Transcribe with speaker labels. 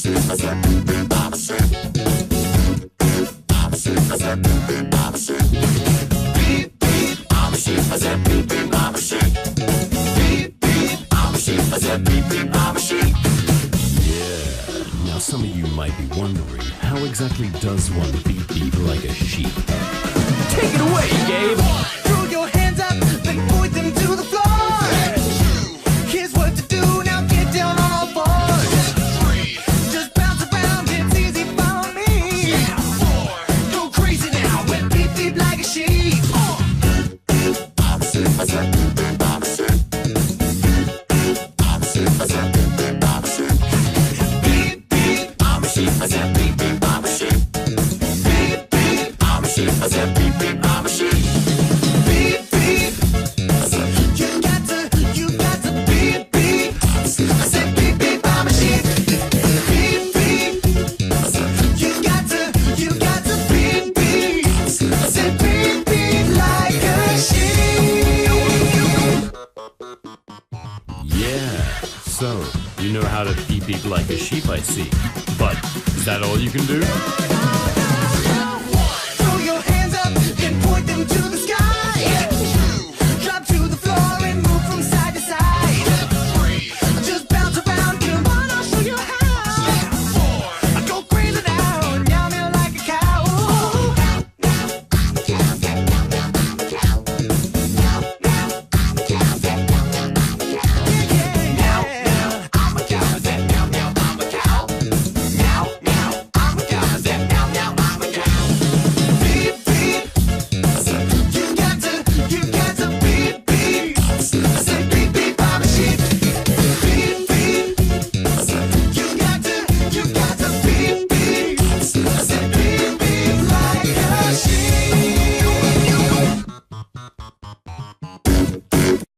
Speaker 1: Now some of you might be wondering, how exactly does one beep beep like a sheep? Take it away, Gabe!
Speaker 2: Throw your hands up, then point them to the floor. Here's what to do, now get down on all fours. Just bounce around, it's easy for me. Go crazy now, and beep beep like a sheep.
Speaker 1: So, you know how to beep beep like a sheep, I see. But, is that all you can do?
Speaker 2: Throw your hands up and point them to the